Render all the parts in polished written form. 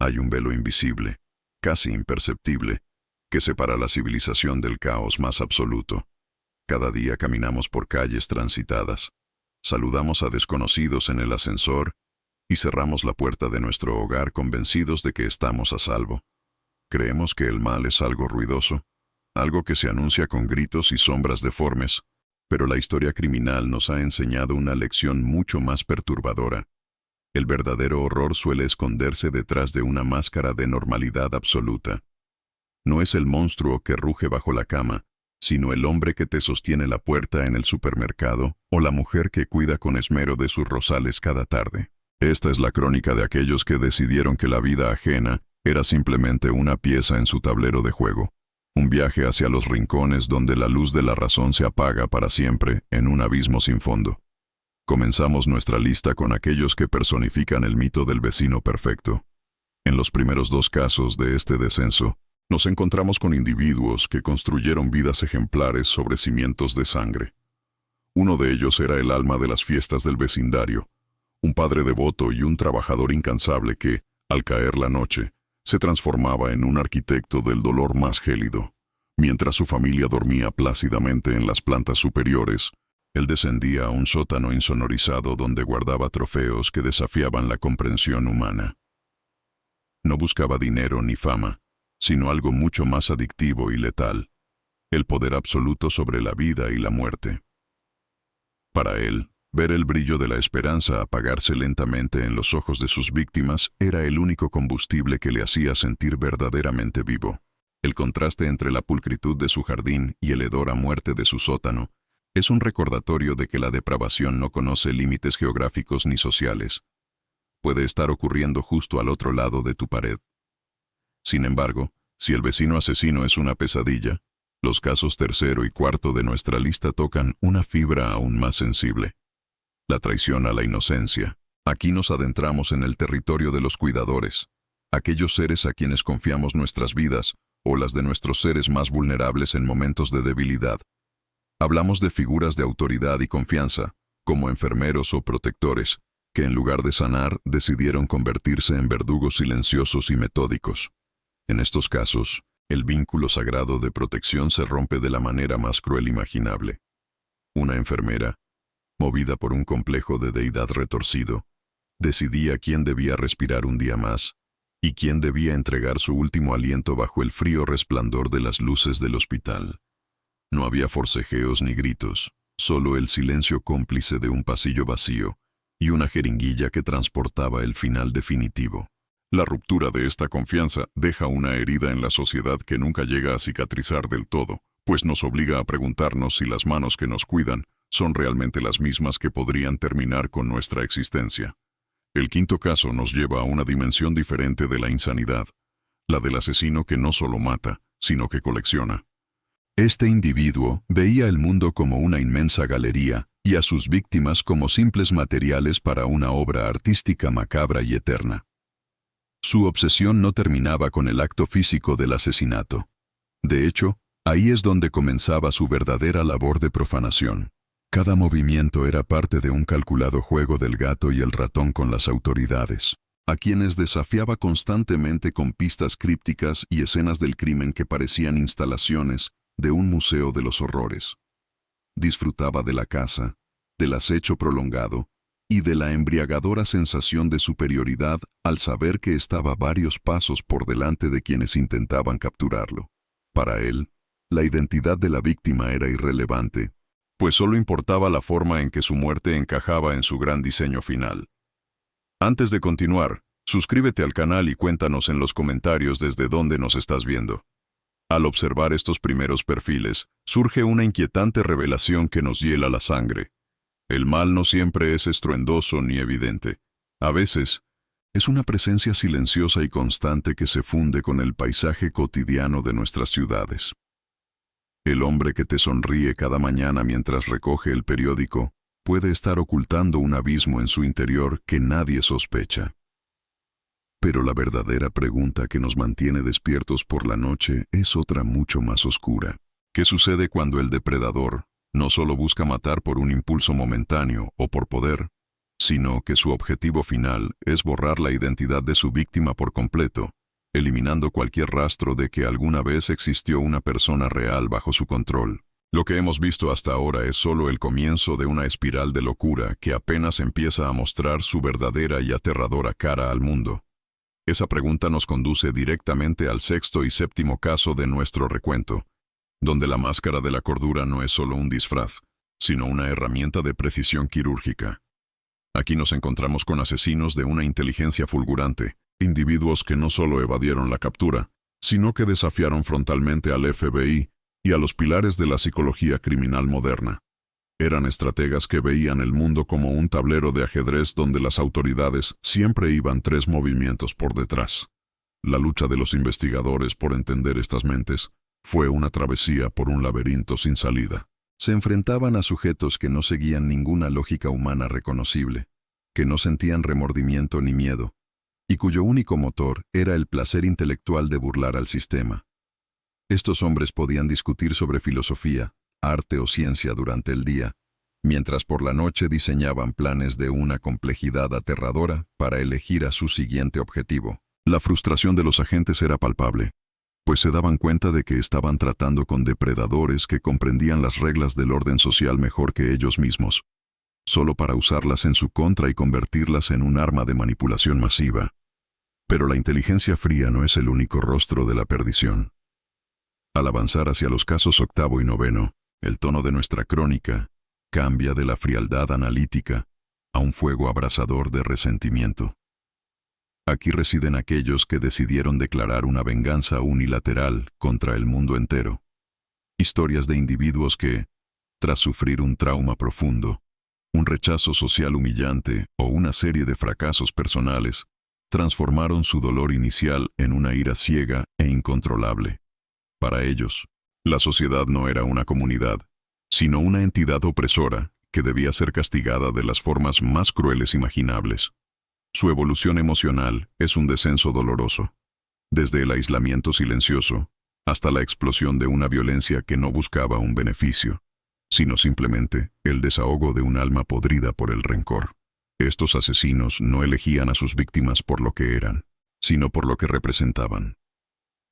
Hay un velo invisible, casi imperceptible, que separa la civilización del caos más absoluto. Cada día caminamos por calles transitadas, saludamos a desconocidos en el ascensor y cerramos la puerta de nuestro hogar convencidos de que estamos a salvo. Creemos que el mal es algo ruidoso, algo que se anuncia con gritos y sombras deformes, pero la historia criminal nos ha enseñado una lección mucho más perturbadora. El verdadero horror suele esconderse detrás de una máscara de normalidad absoluta. No es el monstruo que ruge bajo la cama, sino el hombre que te sostiene la puerta en el supermercado o la mujer que cuida con esmero de sus rosales cada tarde. Esta es la crónica de aquellos que decidieron que la vida ajena era simplemente una pieza en su tablero de juego. Un viaje hacia los rincones donde la luz de la razón se apaga para siempre en un abismo sin fondo. Comenzamos nuestra lista con aquellos que personifican el mito del vecino perfecto. En los primeros dos casos de este descenso, nos encontramos con individuos que construyeron vidas ejemplares sobre cimientos de sangre. Uno de ellos era el alma de las fiestas del vecindario, un padre devoto y un trabajador incansable que, al caer la noche, se transformaba en un arquitecto del dolor más gélido. Mientras su familia dormía plácidamente en las plantas superiores, él descendía a un sótano insonorizado donde guardaba trofeos que desafiaban la comprensión humana. No buscaba dinero ni fama, sino algo mucho más adictivo y letal: el poder absoluto sobre la vida y la muerte. Para él, ver el brillo de la esperanza apagarse lentamente en los ojos de sus víctimas era el único combustible que le hacía sentir verdaderamente vivo. El contraste entre la pulcritud de su jardín y el hedor a muerte de su sótano es un recordatorio de que la depravación no conoce límites geográficos ni sociales. Puede estar ocurriendo justo al otro lado de tu pared. Sin embargo, si el vecino asesino es una pesadilla, los casos tercero y cuarto de nuestra lista tocan una fibra aún más sensible: la traición a la inocencia. Aquí nos adentramos en el territorio de los cuidadores, aquellos seres a quienes confiamos nuestras vidas o las de nuestros seres más vulnerables en momentos de debilidad. Hablamos de figuras de autoridad y confianza, como enfermeros o protectores, que en lugar de sanar decidieron convertirse en verdugos silenciosos y metódicos. En estos casos, el vínculo sagrado de protección se rompe de la manera más cruel imaginable. Una enfermera, movida por un complejo de deidad retorcido, decidía quién debía respirar un día más y quién debía entregar su último aliento bajo el frío resplandor de las luces del hospital. No había forcejeos ni gritos, solo el silencio cómplice de un pasillo vacío y una jeringuilla que transportaba el final definitivo. La ruptura de esta confianza deja una herida en la sociedad que nunca llega a cicatrizar del todo, pues nos obliga a preguntarnos si las manos que nos cuidan son realmente las mismas que podrían terminar con nuestra existencia. El quinto caso nos lleva a una dimensión diferente de la insanidad, la del asesino que no solo mata, sino que colecciona. Este individuo veía el mundo como una inmensa galería y a sus víctimas como simples materiales para una obra artística macabra y eterna. Su obsesión no terminaba con el acto físico del asesinato. De hecho, ahí es donde comenzaba su verdadera labor de profanación. Cada movimiento era parte de un calculado juego del gato y el ratón con las autoridades, a quienes desafiaba constantemente con pistas crípticas y escenas del crimen que parecían instalaciones de un museo de los horrores. Disfrutaba de la caza, del acecho prolongado y de la embriagadora sensación de superioridad al saber que estaba varios pasos por delante de quienes intentaban capturarlo. Para él, la identidad de la víctima era irrelevante, pues solo importaba la forma en que su muerte encajaba en su gran diseño final. Antes de continuar, suscríbete al canal y cuéntanos en los comentarios desde dónde nos estás viendo. Al observar estos primeros perfiles, surge una inquietante revelación que nos hiela la sangre. El mal no siempre es estruendoso ni evidente. A veces, es una presencia silenciosa y constante que se funde con el paisaje cotidiano de nuestras ciudades. El hombre que te sonríe cada mañana mientras recoge el periódico puede estar ocultando un abismo en su interior que nadie sospecha. Pero la verdadera pregunta que nos mantiene despiertos por la noche es otra mucho más oscura. ¿Qué sucede cuando el depredador no solo busca matar por un impulso momentáneo o por poder, sino que su objetivo final es borrar la identidad de su víctima por completo, eliminando cualquier rastro de que alguna vez existió una persona real bajo su control. Lo que hemos visto hasta ahora es solo el comienzo de una espiral de locura que apenas empieza a mostrar su verdadera y aterradora cara al mundo. Esa pregunta nos conduce directamente al sexto y séptimo caso de nuestro recuento, donde la máscara de la cordura no es solo un disfraz, sino una herramienta de precisión quirúrgica. Aquí nos encontramos con asesinos de una inteligencia fulgurante, individuos que no solo evadieron la captura, sino que desafiaron frontalmente al FBI y a los pilares de la psicología criminal moderna. Eran estrategas que veían el mundo como un tablero de ajedrez donde las autoridades siempre iban 3 movimientos por detrás. La lucha de los investigadores por entender estas mentes fue una travesía por un laberinto sin salida. Se enfrentaban a sujetos que no seguían ninguna lógica humana reconocible, que no sentían remordimiento ni miedo, y cuyo único motor era el placer intelectual de burlar al sistema. Estos hombres podían discutir sobre filosofía, arte o ciencia durante el día, mientras por la noche diseñaban planes de una complejidad aterradora para elegir a su siguiente objetivo. La frustración de los agentes era palpable, pues se daban cuenta de que estaban tratando con depredadores que comprendían las reglas del orden social mejor que ellos mismos, solo para usarlas en su contra y convertirlas en un arma de manipulación masiva. Pero la inteligencia fría no es el único rostro de la perdición. Al avanzar hacia los casos octavo y noveno, el tono de nuestra crónica cambia de la frialdad analítica a un fuego abrasador de resentimiento. Aquí residen aquellos que decidieron declarar una venganza unilateral contra el mundo entero. Historias de individuos que, tras sufrir un trauma profundo, un rechazo social humillante o una serie de fracasos personales, transformaron su dolor inicial en una ira ciega e incontrolable. Para ellos, la sociedad no era una comunidad, sino una entidad opresora que debía ser castigada de las formas más crueles imaginables. Su evolución emocional es un descenso doloroso, desde el aislamiento silencioso hasta la explosión de una violencia que no buscaba un beneficio, sino simplemente el desahogo de un alma podrida por el rencor. Estos asesinos no elegían a sus víctimas por lo que eran, sino por lo que representaban.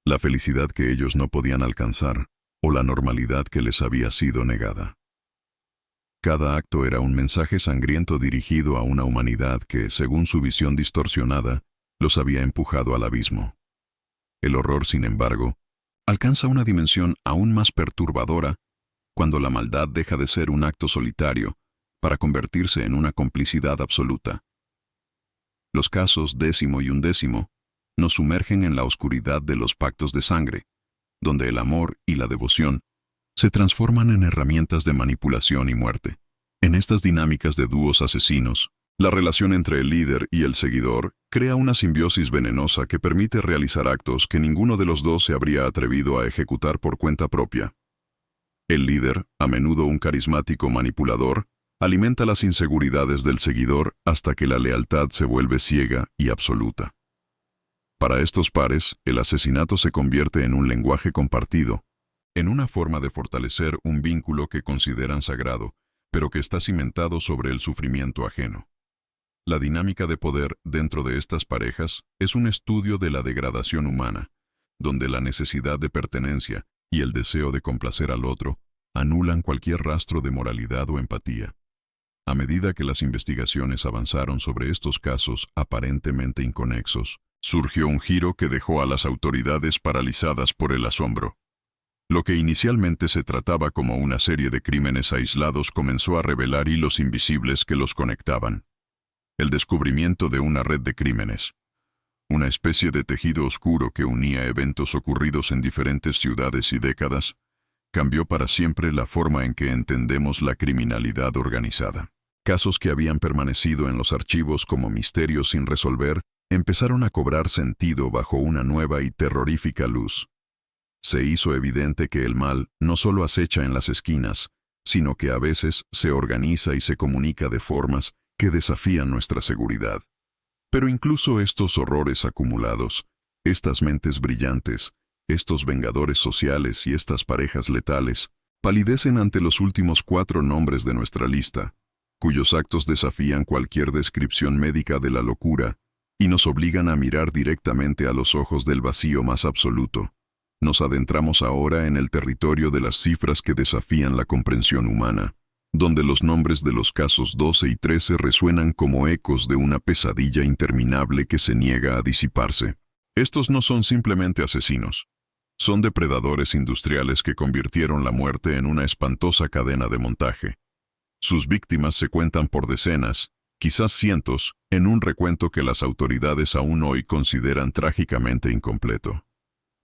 La felicidad que ellos no podían alcanzar, o la normalidad que les había sido negada. Cada acto era un mensaje sangriento dirigido a una humanidad que, según su visión distorsionada, los había empujado al abismo. El horror, sin embargo, alcanza una dimensión aún más perturbadora cuando la maldad deja de ser un acto solitario para convertirse en una complicidad absoluta. Los casos 10º y 11º nos sumergen en la oscuridad de los pactos de sangre, donde el amor y la devoción se transforman en herramientas de manipulación y muerte. En estas dinámicas de dúos asesinos, la relación entre el líder y el seguidor crea una simbiosis venenosa que permite realizar actos que ninguno de los dos se habría atrevido a ejecutar por cuenta propia. El líder, a menudo un carismático manipulador, alimenta las inseguridades del seguidor hasta que la lealtad se vuelve ciega y absoluta. Para estos pares, el asesinato se convierte en un lenguaje compartido, en una forma de fortalecer un vínculo que consideran sagrado, pero que está cimentado sobre el sufrimiento ajeno. La dinámica de poder dentro de estas parejas es un estudio de la degradación humana, donde la necesidad de pertenencia y el deseo de complacer al otro anulan cualquier rastro de moralidad o empatía. A medida que las investigaciones avanzaron sobre estos casos aparentemente inconexos, surgió un giro que dejó a las autoridades paralizadas por el asombro. Lo que inicialmente se trataba como una serie de crímenes aislados comenzó a revelar hilos invisibles que los conectaban. El descubrimiento de una red de crímenes. Una especie de tejido oscuro que unía eventos ocurridos en diferentes ciudades y décadas, cambió para siempre la forma en que entendemos la criminalidad organizada. Casos que habían permanecido en los archivos como misterios sin resolver, empezaron a cobrar sentido bajo una nueva y terrorífica luz. Se hizo evidente que el mal no solo acecha en las esquinas, sino que a veces se organiza y se comunica de formas que desafían nuestra seguridad. Pero incluso estos horrores acumulados, estas mentes brillantes, estos vengadores sociales y estas parejas letales, palidecen ante los últimos 4 nombres de nuestra lista, cuyos actos desafían cualquier descripción médica de la locura y nos obligan a mirar directamente a los ojos del vacío más absoluto. Nos adentramos ahora en el territorio de las cifras que desafían la comprensión humana, donde los nombres de los casos 12 y 13 resuenan como ecos de una pesadilla interminable que se niega a disiparse. Estos no son simplemente asesinos. Son depredadores industriales que convirtieron la muerte en una espantosa cadena de montaje. Sus víctimas se cuentan por decenas, quizás cientos, en un recuento que las autoridades aún hoy consideran trágicamente incompleto.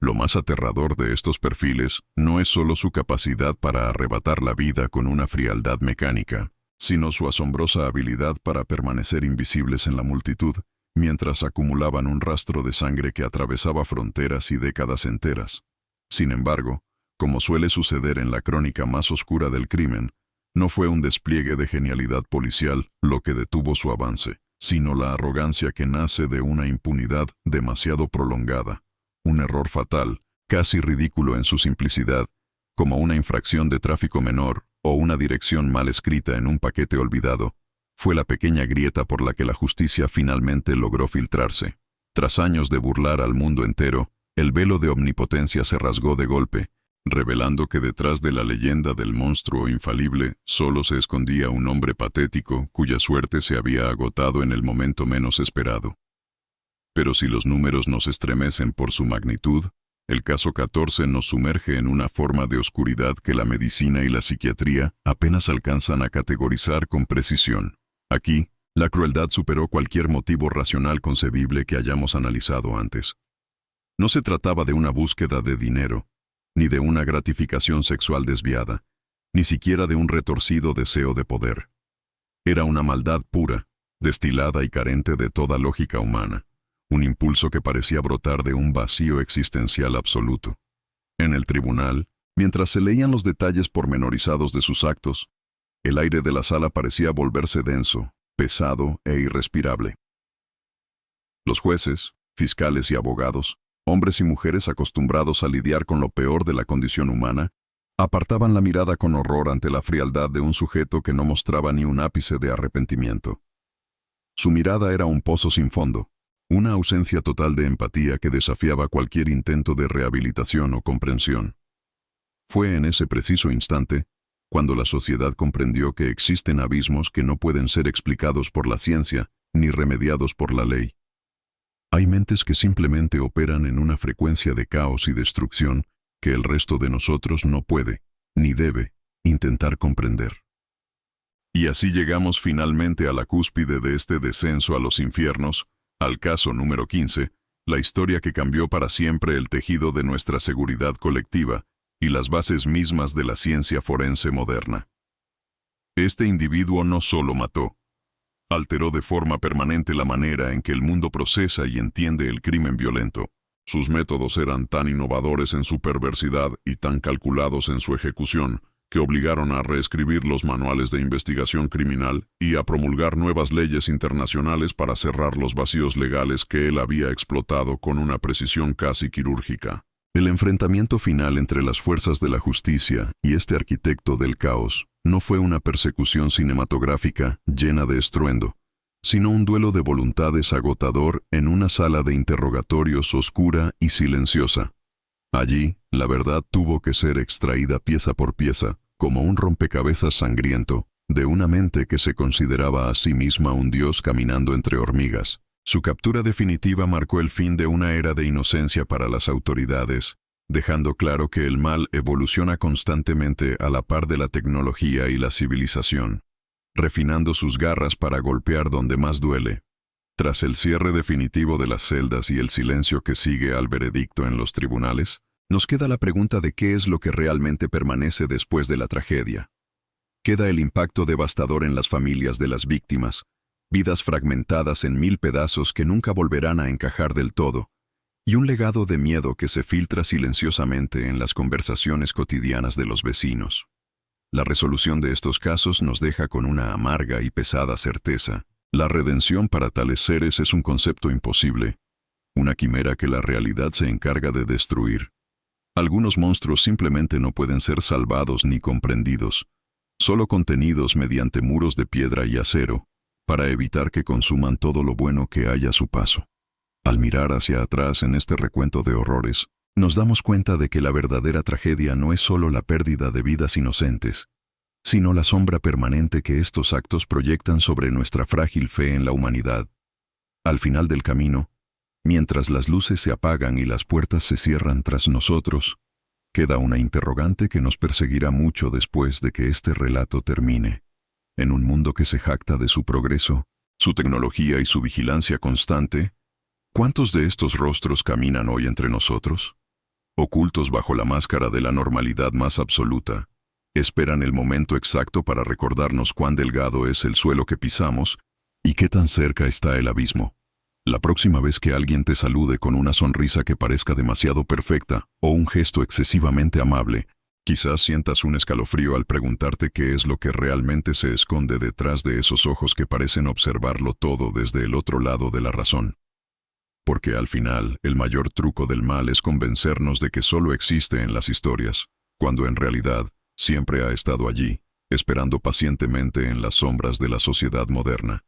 Lo más aterrador de estos perfiles no es solo su capacidad para arrebatar la vida con una frialdad mecánica, sino su asombrosa habilidad para permanecer invisibles en la multitud, mientras acumulaban un rastro de sangre que atravesaba fronteras y décadas enteras. Sin embargo, como suele suceder en la crónica más oscura del crimen, no fue un despliegue de genialidad policial lo que detuvo su avance, sino la arrogancia que nace de una impunidad demasiado prolongada. Un error fatal, casi ridículo en su simplicidad, como una infracción de tráfico menor o una dirección mal escrita en un paquete olvidado, fue la pequeña grieta por la que la justicia finalmente logró filtrarse. Tras años de burlar al mundo entero, el velo de omnipotencia se rasgó de golpe, revelando que detrás de la leyenda del monstruo infalible solo se escondía un hombre patético cuya suerte se había agotado en el momento menos esperado. Pero si los números nos estremecen por su magnitud, el caso 14 nos sumerge en una forma de oscuridad que la medicina y la psiquiatría apenas alcanzan a categorizar con precisión. Aquí, la crueldad superó cualquier motivo racional concebible que hayamos analizado antes. No se trataba de una búsqueda de dinero, ni de una gratificación sexual desviada, ni siquiera de un retorcido deseo de poder. Era una maldad pura, destilada y carente de toda lógica humana, un impulso que parecía brotar de un vacío existencial absoluto. En el tribunal, mientras se leían los detalles pormenorizados de sus actos, el aire de la sala parecía volverse denso, pesado e irrespirable. Los jueces, fiscales y abogados, hombres y mujeres acostumbrados a lidiar con lo peor de la condición humana, apartaban la mirada con horror ante la frialdad de un sujeto que no mostraba ni un ápice de arrepentimiento. Su mirada era un pozo sin fondo, una ausencia total de empatía que desafiaba cualquier intento de rehabilitación o comprensión. Fue en ese preciso instante cuando la sociedad comprendió que existen abismos que no pueden ser explicados por la ciencia ni remediados por la ley. Hay mentes que simplemente operan en una frecuencia de caos y destrucción que el resto de nosotros no puede, ni debe, intentar comprender. Y así llegamos finalmente a la cúspide de este descenso a los infiernos, al caso número 15, la historia que cambió para siempre el tejido de nuestra seguridad colectiva y las bases mismas de la ciencia forense moderna. Este individuo no solo mató, alteró de forma permanente la manera en que el mundo procesa y entiende el crimen violento. Sus métodos eran tan innovadores en su perversidad y tan calculados en su ejecución, que obligaron a reescribir los manuales de investigación criminal y a promulgar nuevas leyes internacionales para cerrar los vacíos legales que él había explotado con una precisión casi quirúrgica. El enfrentamiento final entre las fuerzas de la justicia y este arquitecto del caos no fue una persecución cinematográfica llena de estruendo, sino un duelo de voluntades agotador en una sala de interrogatorios oscura y silenciosa. Allí, la verdad tuvo que ser extraída pieza por pieza, como un rompecabezas sangriento, de una mente que se consideraba a sí misma un dios caminando entre hormigas. Su captura definitiva marcó el fin de una era de inocencia para las autoridades, dejando claro que el mal evoluciona constantemente a la par de la tecnología y la civilización, refinando sus garras para golpear donde más duele. Tras el cierre definitivo de las celdas y el silencio que sigue al veredicto en los tribunales, nos queda la pregunta de qué es lo que realmente permanece después de la tragedia. Queda el impacto devastador en las familias de las víctimas, vidas fragmentadas en 1000 pedazos que nunca volverán a encajar del todo, y un legado de miedo que se filtra silenciosamente en las conversaciones cotidianas de los vecinos. La resolución de estos casos nos deja con una amarga y pesada certeza. La redención para tales seres es un concepto imposible, una quimera que la realidad se encarga de destruir. Algunos monstruos simplemente no pueden ser salvados ni comprendidos. solo contenidos mediante muros de piedra y acero, para evitar que consuman todo lo bueno que haya a su paso. Al mirar hacia atrás en este recuento de horrores, nos damos cuenta de que la verdadera tragedia no es solo la pérdida de vidas inocentes, sino la sombra permanente que estos actos proyectan sobre nuestra frágil fe en la humanidad. Al final del camino, mientras las luces se apagan y las puertas se cierran tras nosotros, queda una interrogante que nos perseguirá mucho después de que este relato termine. En un mundo que se jacta de su progreso, su tecnología y su vigilancia constante, ¿cuántos de estos rostros caminan hoy entre nosotros? Ocultos bajo la máscara de la normalidad más absoluta, esperan el momento exacto para recordarnos cuán delgado es el suelo que pisamos y qué tan cerca está el abismo. La próxima vez que alguien te salude con una sonrisa que parezca demasiado perfecta o un gesto excesivamente amable, quizás sientas un escalofrío al preguntarte qué es lo que realmente se esconde detrás de esos ojos que parecen observarlo todo desde el otro lado de la razón. Porque al final, el mayor truco del mal es convencernos de que solo existe en las historias, cuando en realidad siempre ha estado allí, esperando pacientemente en las sombras de la sociedad moderna.